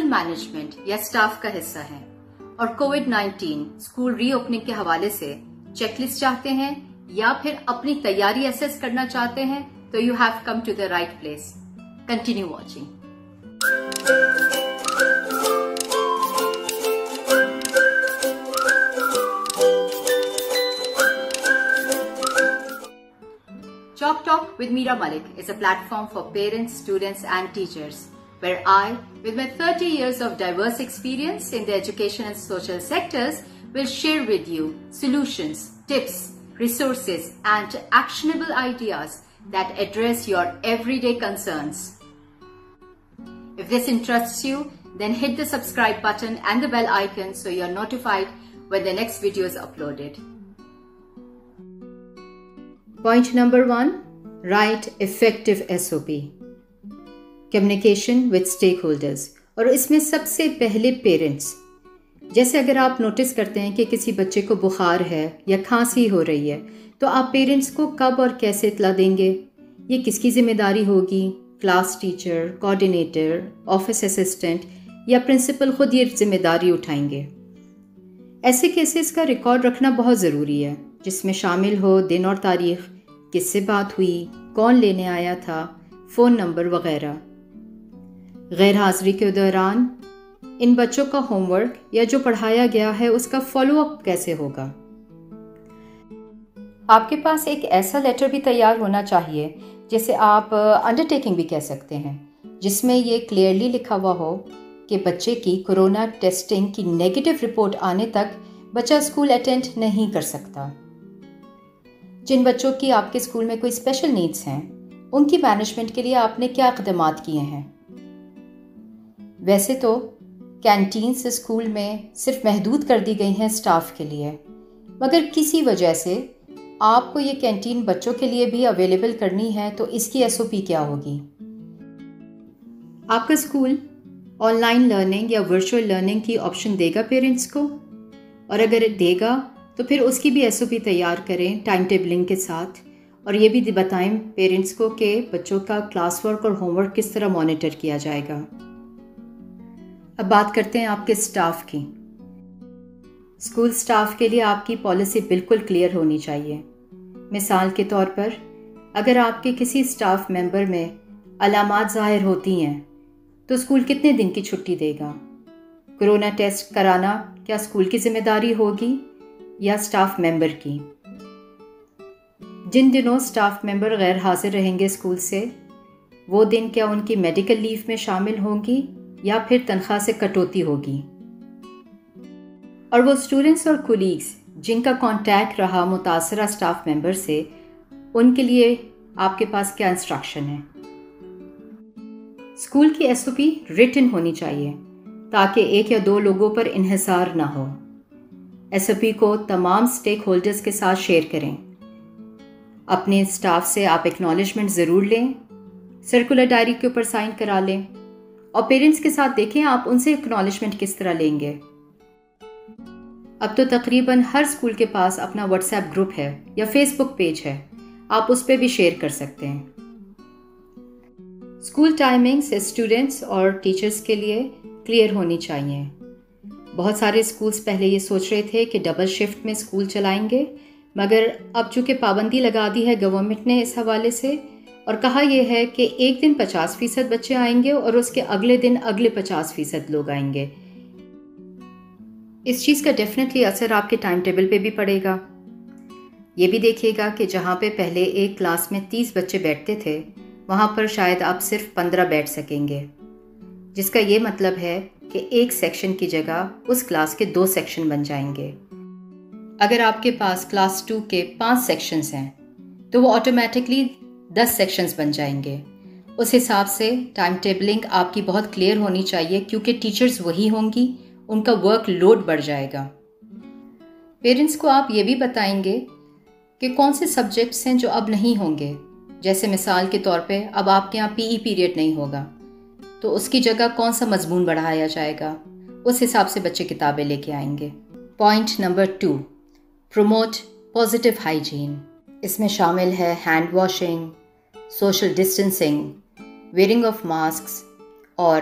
Management یا staff کا حصہ ہیں اور کووڈ-19 اسکول ری اوپننگ کے حوالے سے چیک لسٹ چاہتے ہیں یا پھر اپنی تیاری اسیس کرنا چاہتے ہیں تو you have come to the right place. Continue watching. Chalk Talk with Meera Malik is a platform for parents, students and teachers where I, with my 30 years of diverse experience in the education and social sectors, will share with you solutions, tips, resources and actionable ideas that address your everyday concerns. If this interests you, then hit the subscribe button and the bell icon so you're notified when the next video is uploaded. Point number 1. Write effective SOP. Communication with stakeholders. اور اس میں سب سے پہلے parents. جیسے اگر آپ notice کرتے ہیں کہ کسی بچے کو بخار ہے یا کھانسی ہو رہی ہے تو آپ پیرنٹس کو کب اور کیسے اطلاع دیں گے؟ یہ کس کی ذمہ داری ہوگی؟ Class teacher, coordinator, office assistant یا پرنسپل خود یہ ذمہ داری اٹھائیں گے؟ ایسے کیسز کا ریکارڈ رکھنا بہت ضروری ہے جس میں شامل ہو دن اور تاریخ، کس سے بات ہوئی، کون لینے آیا تھا، فون نمبر وغیرہ. غیر حاضری کے دوران ان بچوں کا ہوم ورک یا جو پڑھایا گیا ہے اس کا فالو اپ کیسے ہوگا؟ آپ کے پاس ایک ایسا لیٹر بھی تیار ہونا چاہیے جسے آپ انڈر ٹیکنگ بھی کہہ سکتے ہیں، جس میں یہ کلیئرلی لکھا ہوا ہو کہ بچے کی کورونا ٹیسٹنگ کی نیگیٹو رپورٹ آنے تک بچہ اسکول اٹینڈ نہیں کر سکتا. جن بچوں کی آپ کے اسکول میں کوئی اسپیشل نیڈز ہیں ان کی مینجمنٹ کے لیے آپ نے کیا اقدامات کیے ہیں؟ ویسے تو کینٹینز اسکول میں صرف محدود کر دی گئی ہیں اسٹاف کے لیے، مگر کسی وجہ سے آپ کو یہ کینٹین بچوں کے لیے بھی اویلیبل کرنی ہے تو اس کی SOP کیا ہوگی؟ آپ کا اسکول آن لائن لرننگ یا ورچوئل لرننگ کی آپشن دے گا پیرنٹس کو؟ اور اگر دے گا تو پھر اس کی بھی SOP تیار کریں ٹائم ٹیبلنگ کے ساتھ، اور یہ بھی بتائیں پیرنٹس کو کہ بچوں کا کلاس ورک اور ہوم ورک کس طرح مانیٹر کیا جائے گا. اب بات کرتے ہیں آپ کے اسٹاف کی. اسکول اسٹاف کے لیے آپ کی پالیسی بالکل کلیئر ہونی چاہیے. مثال کے طور پر اگر آپ کے کسی اسٹاف ممبر میں علامات ظاہر ہوتی ہیں تو اسکول کتنے دن کی چھٹی دے گا؟ کورونا ٹیسٹ کرانا کیا اسکول کی ذمہ داری ہوگی یا اسٹاف ممبر کی؟ جن دنوں اسٹاف ممبر غیر حاضر رہیں گے اسکول سے، وہ دن کیا ان کی میڈیکل لیو میں شامل ہوں گی یا پھر تنخواہ سے کٹوتی ہوگی؟ اور وہ اسٹوڈنٹس اور کولیگز جن کا کانٹیکٹ رہا متاثرہ اسٹاف ممبر سے، ان کے لیے آپ کے پاس کیا انسٹرکشن ہے؟ اسکول کی SOP ریٹن ہونی چاہیے تاکہ ایک یا دو لوگوں پر انحصار نہ ہو. SOP کو تمام سٹیک ہولڈرز کے ساتھ شیئر کریں. اپنے اسٹاف سے آپ ایکنالجمنٹ ضرور لیں، سرکولر ڈائری کے اوپر سائن کرا لیں، اور پیرنٹس کے ساتھ دیکھیں آپ ان سے ایکنالجمنٹ کس طرح لیں گے. اب تو تقریباً ہر اسکول کے پاس اپنا واٹس ایپ گروپ ہے یا فیس بک پیج ہے، آپ اس پہ بھی شیئر کر سکتے ہیں. اسکول ٹائمنگز اسٹوڈنٹس اور ٹیچرز کے لیے کلیئر ہونی چاہیے. بہت سارے اسکولز پہلے یہ سوچ رہے تھے کہ ڈبل شفٹ میں اسکول چلائیں گے، مگر اب چونکہ پابندی لگا دی ہے گورنمنٹ نے اس حوالے سے، اور کہا یہ ہے کہ ایک دن 50% بچے آئیں گے اور اس کے اگلے دن اگلے 50% لوگ آئیں گے. اس چیز کا ڈیفینیٹلی اثر آپ کے ٹائم ٹیبل پہ بھی پڑے گا. یہ بھی دیکھیے گا کہ جہاں پہ پہلے ایک کلاس میں 30 بچے بیٹھتے تھے وہاں پر شاید آپ صرف 15 بیٹھ سکیں گے، جس کا یہ مطلب ہے کہ ایک سیکشن کی جگہ اس کلاس کے 2 سیکشن بن جائیں گے. اگر آپ کے پاس کلاس 2 کے 5 سیکشنز ہیں تو وہ آٹومیٹکلی 10 سیکشنز بن جائیں گے. اس حساب سے ٹائم ٹیبلنگ آپ کی بہت کلیئر ہونی چاہیے کیونکہ ٹیچرز وہی ہوں گی، ان کا ورک لوڈ بڑھ جائے گا. پیرنٹس کو آپ یہ بھی بتائیں گے کہ کون سے سبجیکٹس ہیں جو اب نہیں ہوں گے. جیسے مثال کے طور پہ اب آپ کے یہاں PE پیریڈ نہیں ہوگا تو اس کی جگہ کون سا مضمون بڑھایا جائے گا، اس حساب سے بچے کتابیں لے کے آئیں گے. Point number 2، promote positive hygiene. اس میں شامل ہے hand washing, social distancing, wearing of masks اور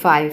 5,